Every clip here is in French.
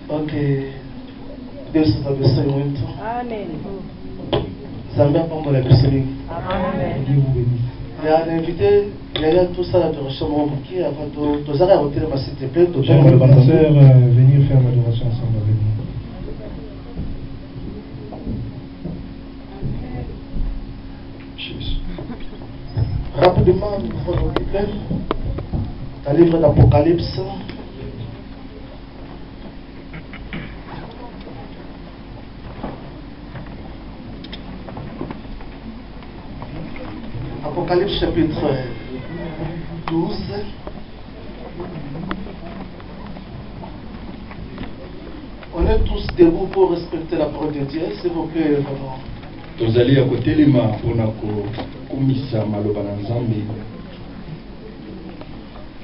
Ok. Deus te abençoe muito. Amen. Zambia pendant la personne. Amen. Il y a un invité, il y a tout ça l'adoration qui avant de ça à hôtel s'il te plaît. J'aimerais ma sœur venir faire l'adoration ensemble avec nous. Rapidement, nous allons lire le livre d'Apocalypse. Apocalypse chapitre 12. On est tous debout pour respecter la parole de Dieu, s'il vous plaît, vraiment. Tozali ya kotelema mpona kokumisa maloba na Nzambe.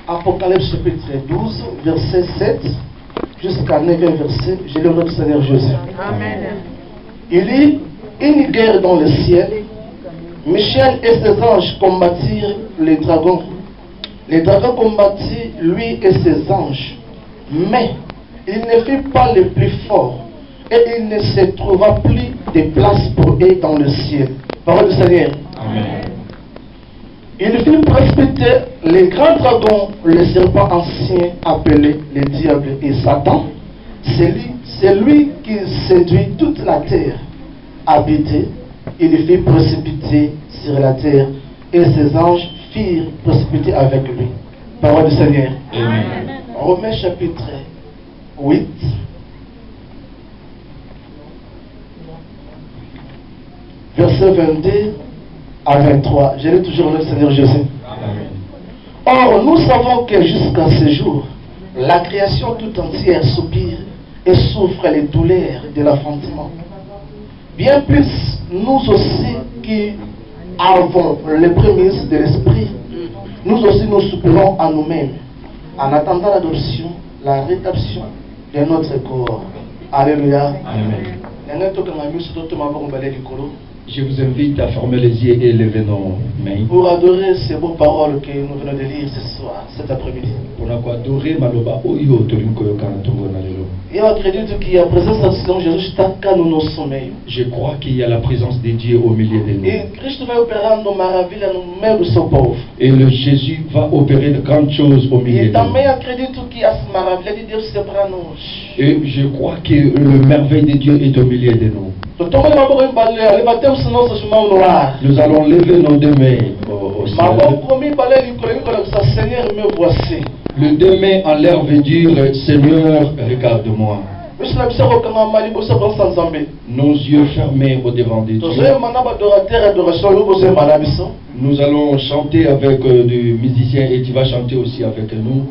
Apocalypse chapitre 12, verset 7 jusqu'à 9e verset. Je le du Seigneur Jésus. Amen. Il dit une guerre dans le ciel. Michel et ses anges combattirent les dragons. Les dragons combattirent lui et ses anges. Mais il ne fut pas le plus fort. Et il ne se trouva plus de place pour eux dans le ciel. Parole du Seigneur. Amen. Il fit précipiter les grands dragons, le serpent ancien appelé le diable et Satan. C'est lui qui séduit toute la terre habitée. Il le fit précipiter sur la terre et ses anges firent précipiter avec lui. Parole du Seigneur. Amen. Romains chapitre 8. Verset 22 à 23. Je lis toujours le Seigneur Jésus. Amen. Or, nous savons que jusqu'à ce jour, la création tout entière soupire et souffre les douleurs de l'affrontement. Bien plus, nous aussi qui avons les prémices de l'esprit, nous aussi nous soupirons à nous-mêmes, en attendant l'adoption, la rédemption de notre corps. Alléluia. Amen. Je vous invite à fermer les yeux et lever nos mains. Pour adorer ces beaux paroles que nous venons de lire ce soir, cet après-midi. Pour adorer maloba oyo tolinko yokana tongo na lelo. Et on acredite qu'il y a la présence de Seigneur Jésus quand nous nous sommeillons. Je crois qu'il y a la présence de Dieu au milieu de nous. Et Christ va opérer nos maravilles, nos mères de son pauvre. Et le Jésus va opérer de grandes choses au milieu de nous. Et je crois que le merveille de Dieu est au milieu de nous. Nous allons lever nos deux mains au ciel. Le deux mains en l'air veut dire Seigneur, regarde-moi. Nos yeux fermés au devant de Dieu. Nous allons chanter avec des musiciens et tu vas chanter aussi avec nous.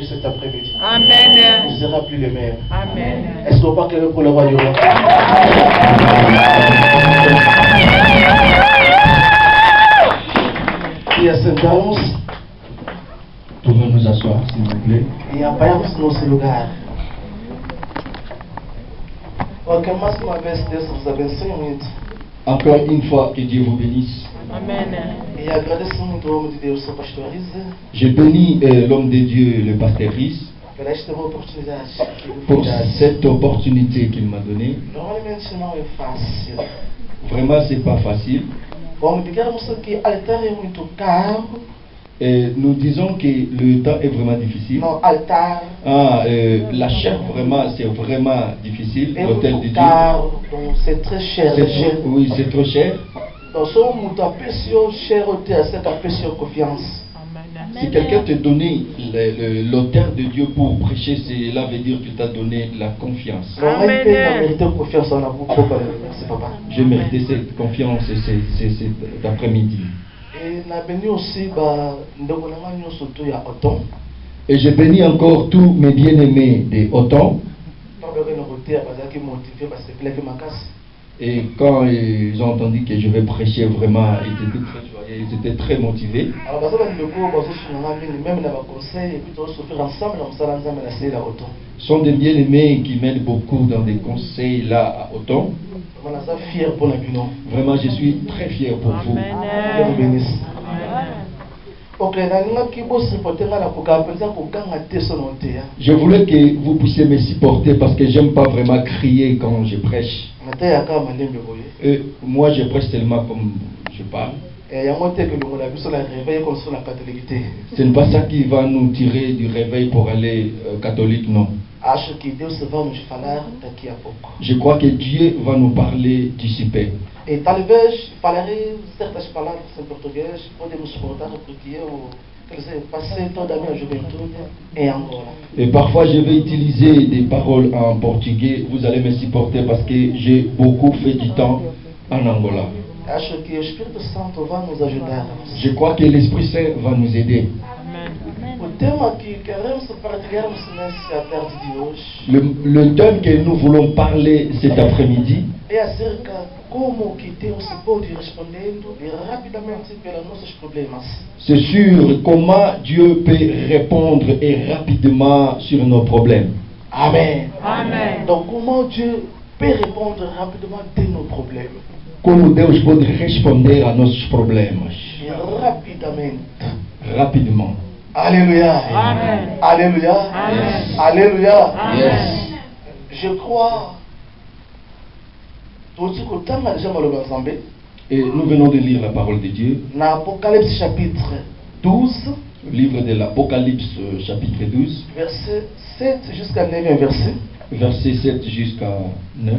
Cet après-midi. Amen. Il ne sera plus le même. Amen. Est-ce qu'on part pour le roi du roi? Et à cette annonce, pouvons nous asseoir, s'il vous plaît. Et à Payamos, nos lugar. Encore une fois, que Dieu vous bénisse. Amen. Et agradeço muito ao homem de Deus, o pastor Risa. Je bénis l'homme de Dieu, le pasteur Risa, pour cette opportunité qu'il m'a donnée. Vraiment, c'est pas facile. Et nous disons que le temps est vraiment difficile. Non, altar. La chair, vraiment, c'est vraiment difficile. L'hôtel de Dieu. C'est très cher. Oui, c'est trop cher. Si quelqu'un te donnait l'autel de Dieu pour prêcher, cela veut dire que tu t'as donné la confiance. J'ai mérité cette confiance cet après-midi. Et je bénis encore tous mes bien-aimés de Auton. Et quand ils ont entendu que je vais prêcher, vraiment, ils étaient très joyeux, ils étaient très motivés. Ce sont des bien-aimés qui m'aident beaucoup dans des conseils là à Auton. Vraiment, je suis très fier pour vous. Je voulais que vous puissiez me supporter parce que j'aime pas vraiment crier quand je prêche. Et moi, je prêche seulement comme je parle. Ce n'est pas ça qui va nous tirer du réveil pour aller catholique, non. Je crois que Dieu va nous parler d'ici peu. E talvez falarei certas palavras em português, podemos voltar porque eu, quer dizer, passei toda a minha juventude em Angola. Et parfois je vais utiliser des paroles en portugais, vous allez me supporter parce que j'ai beaucoup fait du temps en Angola. Acho que o Espírito Santo vai nos ajudar. Je crois que l'Esprit Saint va nous aider. O tema que queremos partilharmos nessa tarde de hoje Le thème que nous voulons parler cet après-midi, é acerca como que Deus pode respondendo rapidamente pelos nossos problemas. c'est sur comment Dieu peut répondre et rapidement sur nos problèmes. Amen. Amen. Donc comment Dieu peut répondre rapidement de nos problèmes? Como Deus pode responder a nossos problemas E rapidamente. rapidement. Alléluia. Amen. Alléluia. Amen. Alléluia. Yes. Je crois. Et nous venons de lire la parole de Dieu, Dans Apocalypse chapitre 12, livre de l'Apocalypse chapitre 12, verset 7 jusqu'à 9 verset. verset 7 jusqu'à 9.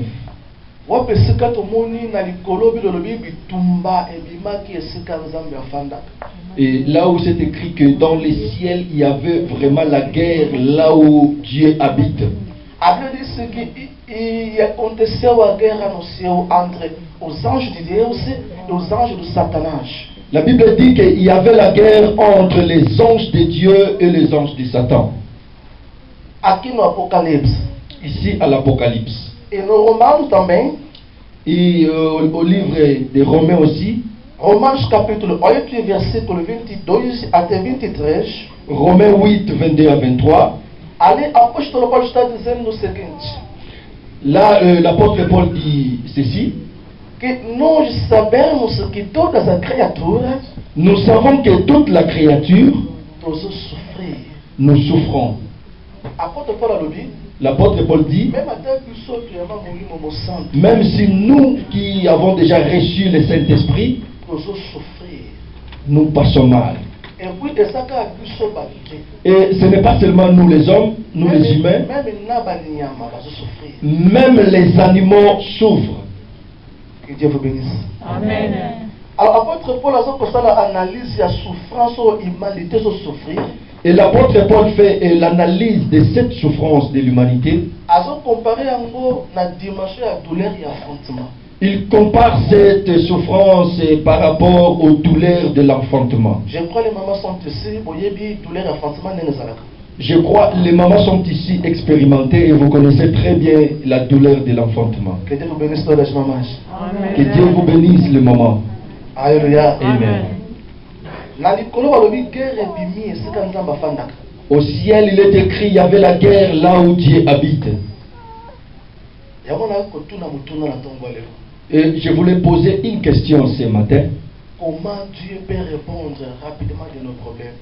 Wapesika tomoni na likolo bilolobi bitumba ebimaki esika nzambe afanda. Et là où c'est écrit que dans les ciels, il y avait vraiment la guerre, là où Dieu habite. Après dit ce qui aconteceu a guerra no céu entre os anjos de Deus e os anjos do Satanás. La Bible dit qu'il y avait la guerre entre les anges de Dieu et les anges de Satan. Aqui no Apocalipse. Ici à l'Apocalypse. E no Romanos também. Et au livre des Romains aussi. Romanos capítulo 8, versículo 22 até 23. Romains 8, 22 à 23. Ali, apóstolo Paulo está dizendo o seguinte: Là, l'apôtre Paul dit ceci. que nós sabemos que todas as criaturas Nous savons que toute la créature, precisam sofrer. nous souffrons. Apóstolo Paulo alobi, L'apôtre Paul dit, même até pessoa que ama o meu santo, même si nous qui avons déjà reçu le Saint-Esprit, precisam sofrer. nous passons mal. Et puis, essa cara pessoa bateu. Et ce n'est pas seulement nous les hommes, nous les humains, Même na baniama vai sofrer. même les animaux souffrent. Que Dieu vous bénisse. Amen. Alors, apôtre Paul a fait l'analyse de la souffrance ou l'humanité de souffrir. Et l'apôtre Paul fait l'analyse de cette souffrance de l'humanité. A comparé la dimension de la douleur et l'affrontement. Il compare cette souffrance par rapport aux douleurs de l'enfantement. Je crois que les mamans sont ici, vous voyez bien douleur et l'affrontement. Je crois que les mamans sont ici expérimentées et vous connaissez très bien la douleur de l'enfantement. Que Dieu vous bénisse tous les mamans. Amen. Que Dieu vous bénisse les mamans. Alléluia. Amen. Au ciel, il est écrit, il y avait la guerre là où Dieu habite. Et je voulais poser une question ce matin. Comment Dieu peut répondre rapidement de nos problèmes?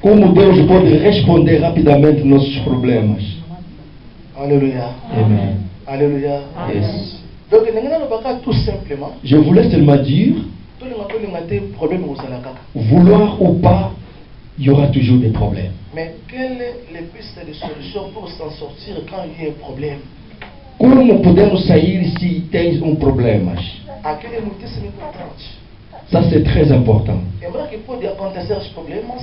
Como Deus pode responder rapidamente nossos problemas. Alléluia. Amen. Alléluia. Yes. Donc, tout simplement, Je voulais seulement dire, vouloir ou pas, il y aura toujours des problèmes. mais quelles sont les pistes de solutions pour s'en sortir quand il y a un problème? Como podemos sair se tens problema? Aquele é muitíssimo importante. Ça c'est très important. É verdade que pode acontecer os problemas,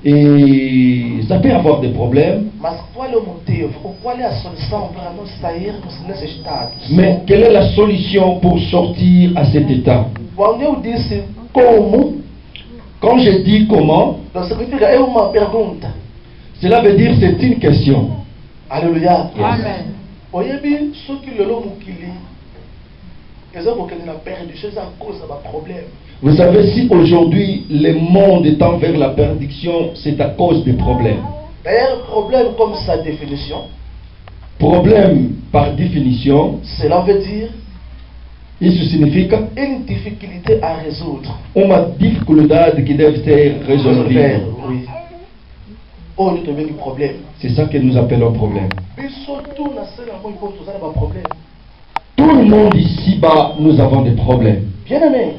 Et ça peut avoir des problèmes, mas qual é o motivo? Ou qual é a solução para nós sairmos nesse estado? mais quelle est la solution pour sortir à cet état? Quando eu disse como, Quand je dis comment, não significa é uma pergunta. cela veut dire c'est une question. Aleluia. Amen. Oyebi soki lelo mokili eza kokende na perdition eza cause ba problème. Vous savez, si aujourd'hui le monde tend vers la perdition, c'est à cause des problèmes. D'ailleurs, problème comme sa définition, Problème par définition, cela veut dire Isso significa une difficulté à résoudre. uma dificuldade que deve ser resolvida. Oui. Oh, nous avons des problèmes. C'est ça que nous appelons problème. Mais surtout, nous avons des problèmes. Tout le monde ici-bas, nous avons des problèmes. Bien aimé,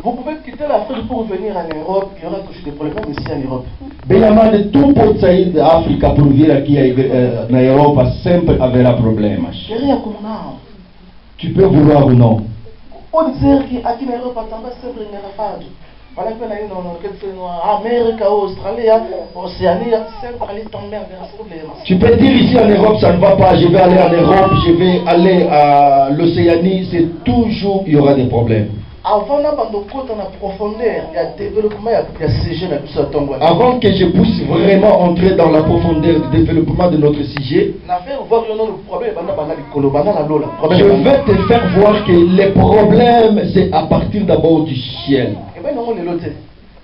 vous pouvez quitter l'Afrique pour venir en Europe, il y aura toujours des problèmes même ici en Europe. Bem amado, tu pode sair da África por vir aqui na Europa, sempre haverá problemas. Tu peux vouloir ou non. On dit qu'en Europe, on va sempre engarrafado. Olha que aí na América, Australie, Océanie, sempre ali tomber vers ce problème. Tu peux dire ici en Europe, ça ne va pas, je vais aller en Europe, je vais aller à l'Océanie, c'est toujours, il y aura des problèmes. Avant de profondeur, il y a développement, il y a sujet dans tout ça. Avant que je puisse vraiment entrer dans la profondeur du développement de notre sujet, je vais te faire voir que les problèmes, c'est à partir d'abord du ciel.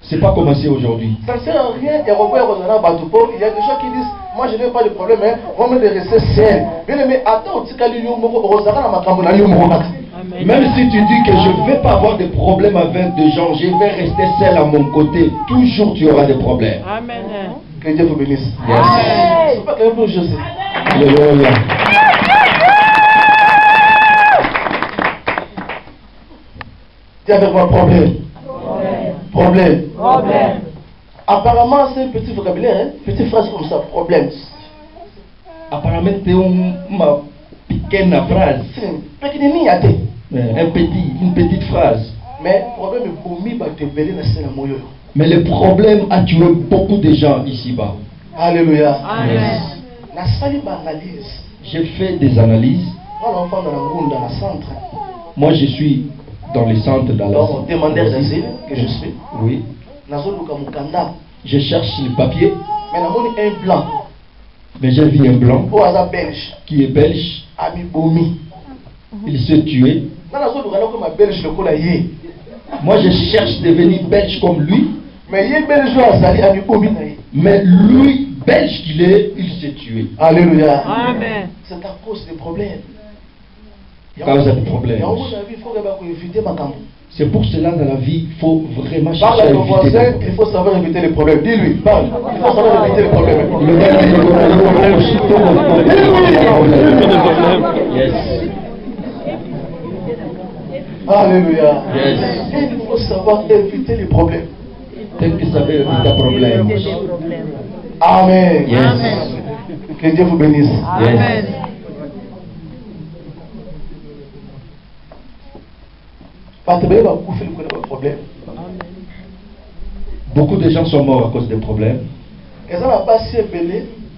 C'est pas commencé aujourd'hui. Ça ne sert à rien. Il y a des gens qui disent, moi je n'ai pas de problème, on me les rester ciel. Bien aimé, attends, même si tu dis que je ne vais pas avoir de problème avec des gens, je vais rester seul à mon côté, toujours tu auras des problèmes. Amen. Que Dieu vous bénisse. Yes. C'est pas quelque chose, je sais. Alléluia. Tu as avec moi problème. Problème. Apparemment, c'est un petit vocabulaire, hein? Petite phrase comme ça, problème. Apparemment, c'est une pequeña phrase. Une petite phrase. Mais problème est mais le problème a tué beaucoup de gens ici-bas. Alléluia. J'ai fait des analyses. Moi, je suis dans le centre d'Alassane. Demandeur d'asile que je suis. Oui. Je cherche le papier. Mais un blanc. Mais j'ai vu un blanc qui est belge. Il s'est tué. Moi je cherche de devenir belge comme lui. Mais lui, belge qu'il est, il s'est tué. Alléluia. Amen. C'est à cause des problèmes. Cause des problèmes. C'est pour cela dans la vie, il faut vraiment chercher à éviter les problèmes. Il faut savoir éviter les problèmes. Dis-lui, parle. Il faut savoir éviter les problèmes. Yes. Alléluia. Yes. Il faut savoir éviter les problèmes. Tem que saber evitar problemas. Amen. Yes. Que Dieu vous bénisse. Amen. Beaucoup de gens sont morts à cause des problèmes. Il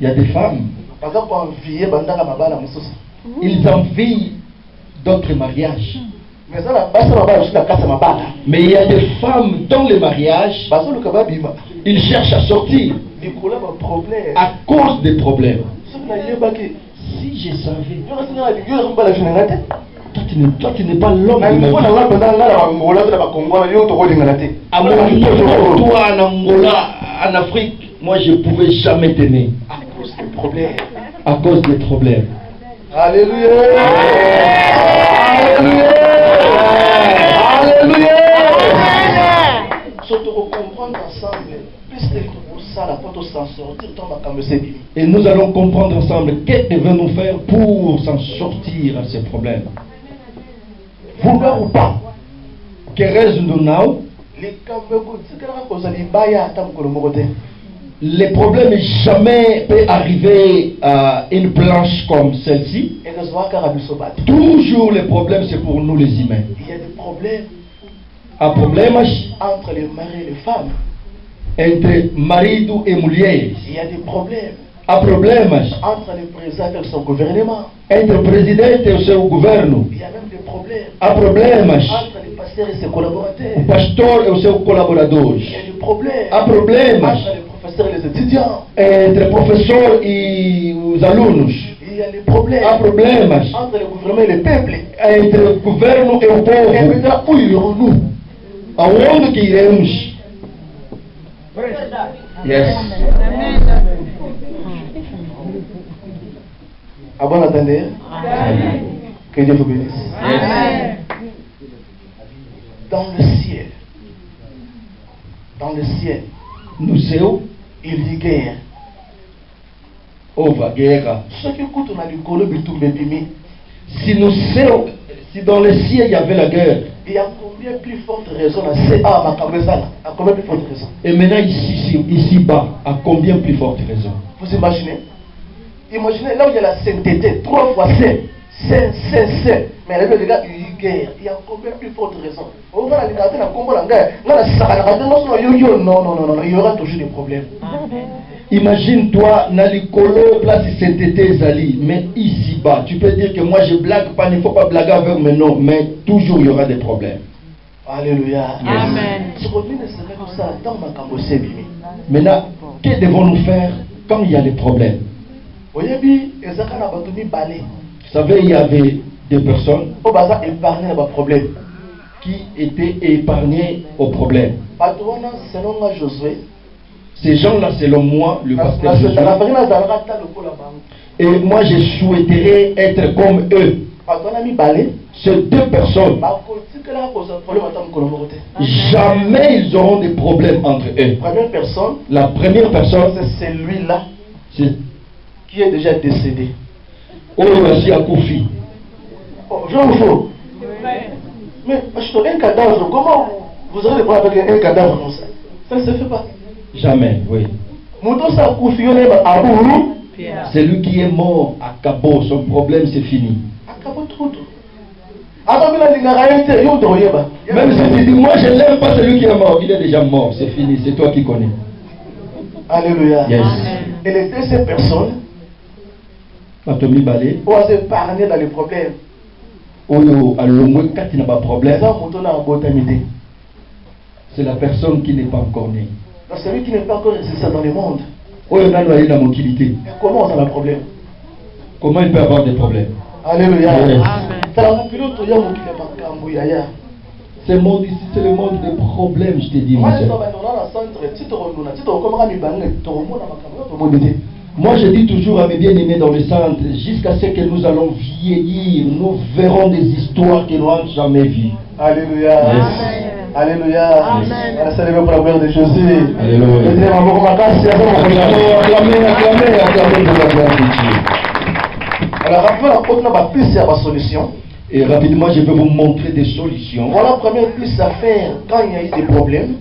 y a des femmes. Ils envient d'autres mariages. Mais il y a des femmes dans les mariages. Ils cherchent à sortir à cause des problèmes. Si je savais. Toi, tu n'es pas l'homme de ma vie. Toi, en Angola, en Afrique, moi, je ne pouvais jamais t'aimer. À cause des problèmes. À cause des problèmes. Alléluia. Alléluia. Alléluia. Et nous allons comprendre ensemble qu'est-ce que devons-nous faire pour s'en sortir à ces problèmes. Vouloir ou pas. Les problèmes jamais peuvent arriver à une planche comme celle-ci. Toujours les problèmes c'est pour nous les humains. Il y a des problèmes. Un problème entre les maris et les femmes. Entre marido et mulher. Il y a des problèmes. Un problème entre le président et son gouvernement. Entre le président et son gouvernement. Il y a même des problèmes. Un problème entre le pasteur et ses collaborateurs. Le pasteur et ses collaborateurs. Il y a des problèmes. Un problème entre les professeurs et les étudiants. Entre les professeurs et les alumnos. Il y a des problèmes. Un problème entre le gouvernement et le peuple. Entre le gouvernement et le peuple. Et maintenant, où irons-nous? Aonde que iremos? Yes. À bon entendeur. Que Dieu vous bénisse. Yes. dans le ciel. Dans le ciel. Nous sommes. Il dit guerre. On va guerre. Ce qui écoute, on a du colo, bitou, bébimi. Si nous sommes, si dans le ciel il y avait la guerre. Il y a combien plus forte raison à CA, à combien plus forte raison? Et maintenant ici-bas, à combien plus forte raison? Vous imaginez? Imaginez là où il y a la sainteté, 3 fois C. Mais là, les gars, il y a guerre. Il y a combien plus forte raison? On va aller dans la combo, non, il y aura toujours des problèmes. Imagine-toi, Nalikolo, place sainteté Zali, mais ici-bas, tu peux dire que moi je blague pas, il ne faut pas blaguer avec mes noms, mais toujours il y aura des problèmes. Alléluia. Yes. Amen. Maintenant, que devons-nous faire quand il y a des problèmes? Vous savez, il y avait des personnes qui étaient épargnées aux problèmes. Ces gens-là, selon moi, le pasteur Josué, et moi je souhaiterais être comme eux. Ces 2 personnes, jamais ils auront des problèmes entre eux. La première personne, c'est celui-là qui est déjà décédé. Oh, voici à Koufi. Oh, je vous fous. Mais un cadavre, comment vous aurez des problèmes avec un cadavre comme ça? Ça ne se fait pas. Jamais, oui. Celui qui est mort à Cabo, son problème c'est fini. Même si tu dis, moi je n'aime pas celui qui est mort, il est déjà mort, c'est fini, c'est toi qui connais. Alléluia. Yes. Et les 2 personnes ont épargné dans les problèmes. C'est la personne qui n'est pas encore née. Celui qui n'est pas encore nécessaire dans le monde. Et comment on a un problème? Comment il peut avoir des problèmes? Alléluia. Yes. Ce monde ici, c'est le monde des problèmes, je te dis. Moi, je dis toujours à mes bien-aimés dans le centre, jusqu'à ce que nous allons vieillir, nous verrons des histoires que nous n'avons jamais vues. Alléluia. Yes. Alléluia. Amen. On a célébré pour la gloire de Jésus. Alléluia. Acclamez pour la gloire de Dieu. Alors, on a plusieurs solutions. Et rapidement, je vais vous montrer des solutions. Voilà la première piste à faire quand il y a eu des problèmes.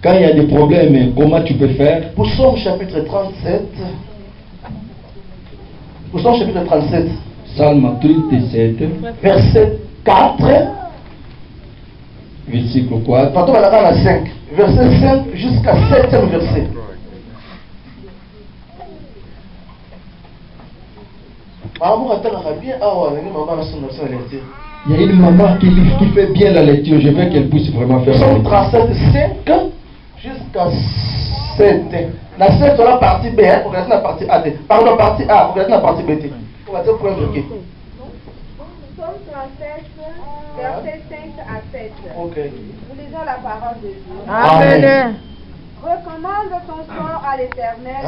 Quand il y a des problèmes, comment tu peux faire? Psaume chapitre 37. Psaume chapitre 37. Psalm 37. Verset 4. Versículo 4. Tantôt, on a 5. Verset 5 jusqu'à 7e verset. Il y a une maman qui fait bien la lecture. Je veux qu'elle puisse vraiment faire la Psaume lecture. 37, 5 jusqu'à 7. La 7 sur la partie B, on regarde la partie A. Pardon, partie A, on regarde la partie B. On va dire pour bloquer. Psaume 37, verset 5 à 7. Ok. Nous lisons la parole de Dieu. Amen. Recommande ton sort à l'Éternel.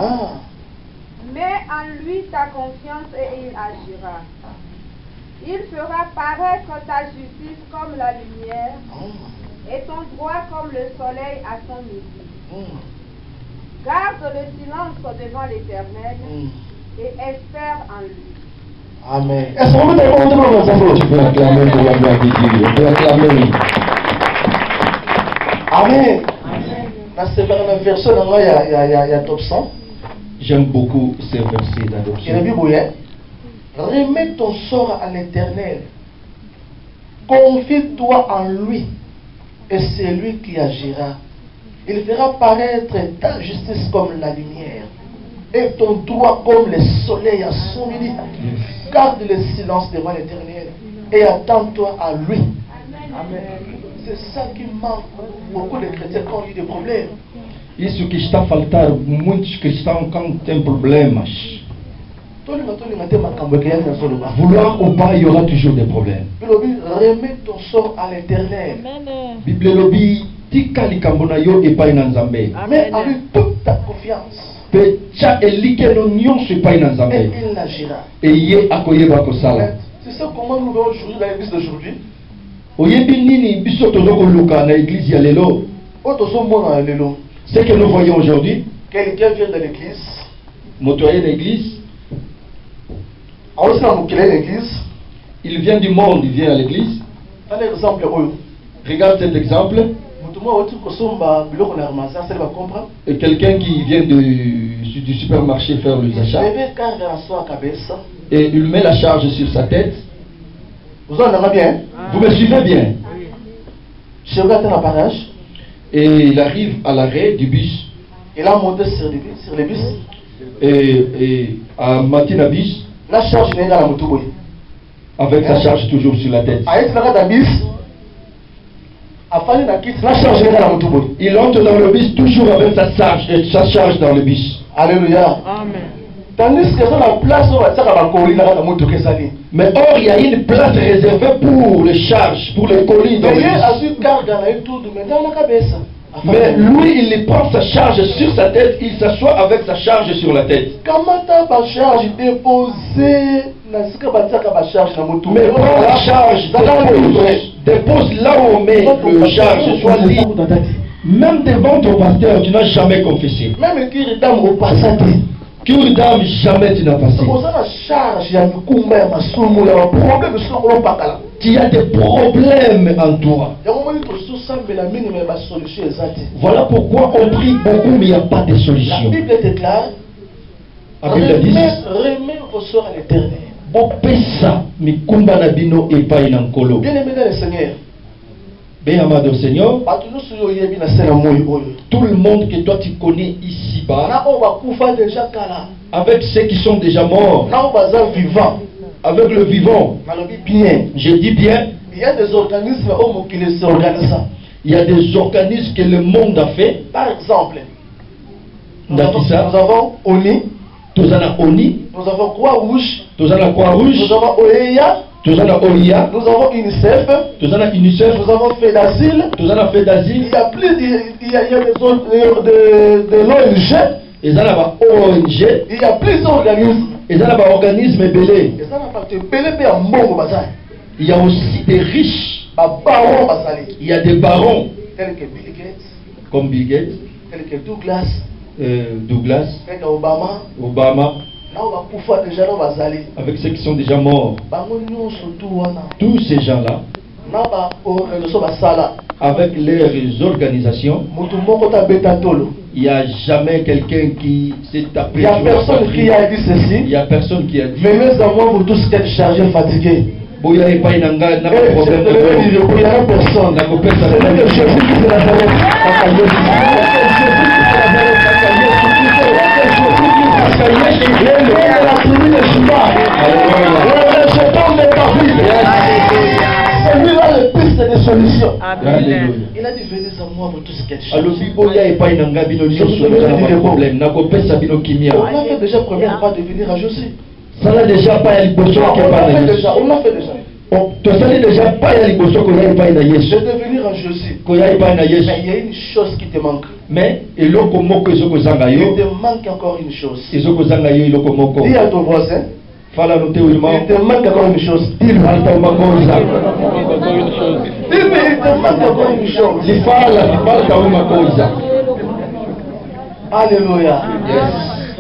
Mets en lui ta confiance et il agira. Il fera paraître ta justice comme la lumière et ton droit comme le soleil à son midi. Garde le silence devant l'Éternel et espère en lui. Amen. Est-ce qu'on peut acclamer? Tu peux acclamer pour la gloire de Dieu. Tu peux acclamer. Amen. Dans ce verset, il y a top 100. J'aime beaucoup ces versets d'adoption. Remets ton sort à l'Éternel. Confie-toi en lui. Et c'est lui qui agira. Il fera paraître ta justice comme la lumière. Et ton droit comme le soleil à son midi. Garde le silence devant l'Éternel. Et attends-toi à lui. Amen. C'est ça qui manque beaucoup de chrétiens quand il y a des problèmes. Isso que está a faltar, muitos cristãos quando tem problemas. Vouloir ou pas, il y aura toujours des problèmes. Remets ton sort à l'Éternel. Bible lobi tika likambo na yo epai na Nzambe. Mets en lui toute ta confiance. Pe tya elike no nyonso epai na Et Nzambe. il agira. Et ye akoyeba kosala. Tu sais comment nous voyons aujourd'hui dans l'église d'aujourd'hui? Ce que nous voyons aujourd'hui, quelqu'un vient de l'église. Il vient du monde, il vient à l'église. Regarde cet exemple. Et quelqu'un qui vient du supermarché faire les achats. Et il met la charge sur sa tête. Vous me suivez bien? Et il arrive à l'arrêt du bus. Il a monté sur le bus. Et à Matina bus. La charge n'est pas la moto. Avec sa charge toujours sur la tête. Il entre dans le bus toujours avec sa charge dans le bus. Alléluia. Amen. Tandis que dans la place où mais or, il y a une place réservée pour les charges, pour les colis dans le bus. Mais lui, il prend sa charge sur sa tête, il s'assoit avec sa charge sur la tête. Comment ta charge déposée? Mais prends la charge, dépose là où on met le charge, soit libre. Même devant ton pasteur, tu n'as jamais confessé. Même qu'il dame au passé. Qu'il dame, jamais tu n'as passé. Il y a des problèmes en toi. Voilà pourquoi on prie beaucoup, mais il n'y a pas de solution. La Bible déclare, remets vos soeurs à l'éternel. Bien aimé dans le Seigneur. Bien Seigneur, tout le monde que toi tu connais ici-bas, avec ceux qui sont déjà morts, avec le vivant, je dis bien, il y a des organismes qui ne s'organisent. Il y a des organismes que le monde a fait. Par exemple, nous avons ONI, nous avons Croix-Rouge, nous avons OEA, nous avons UNICEF, nous avons FEDASIL, il y a plus de l'ONG, il y a plusieurs organismes. Il y a aussi des riches. Il y a des barons tels que Bill Gates, comme Bill Gates, tels que Douglas, tels que Obama, avec ceux qui sont déjà morts. Tous ces gens-là, avec leurs organisations, il n'y a jamais quelqu'un qui s'est tapé. Il n'y a personne qui a dit ceci. Il n'y a personne qui a dit. Mais mes amours, vous tous êtes chargés, fatigués. Il n'y a pas de problème. Il n'y a personne. C'est Jésus qui se celui-là le piste de solution. Il a dit venez à moi pour tout ce qui est chargé. On a fait déjà première pas de venir à Josie. Ça n'a déjà pas à l'hypothèse. On l'a fait déjà. Je vais venir à Josie. Mais il y a une chose qui te manque. Mais il te manque encore une chose. Dis à ton voisin. Il te manque encore une chose. Il te manque encore une chose. Alléluia.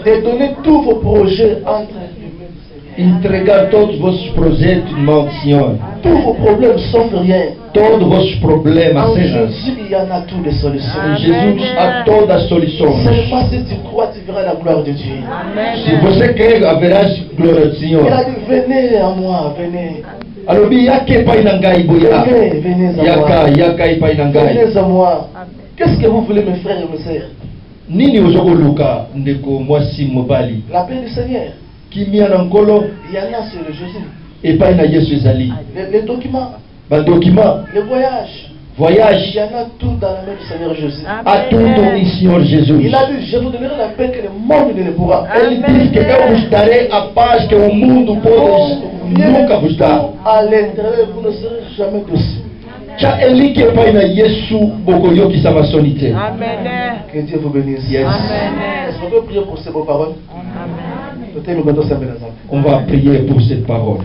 De donner tous vos projets entre entregar todos os vossos projetos de maldição. Tous vos problèmes sauf rien. Todos os vossos problemas. En Jésus, il y en a toutes les solutions. Em Jesus há todas as soluções. Seulement si tu crois, tu verras la gloire de Dieu. Se você crer, haverás glória do Senhor. Il a dit, venez à moi, venez. Alobi yake pai na ngai boya. Venez à moi. Yaka pai na ngai. Venez à moi. Qu'est-ce que vous voulez, mes frères et mes sœurs? Nini ozokoluka ndeko mwasi mobali. La paix du Seigneur. Kimia na nkolo. Il y en a sur le Jésus. Et pas na Yesu ezali. Les documents. Ba document. Les voyages. Voyage. Il y en a tout dans la main du Seigneur Jésus. À tout dans Seigneur Jésus. Il a dit, je vous donnerai la paix que le monde ne pourra. Ele disse que eu vos darei a paz que o mundo nunca vos dar. À l'intérieur, vous ne serez jamais dessus. Cha elike pai na Yesu bokoyokisa masoni te. Amen. Que Dieu vous bénisse. Yes. Amen. Est-ce qu'on peut prier pour ces beaux paroles? Amen. On va prier pour cette parole.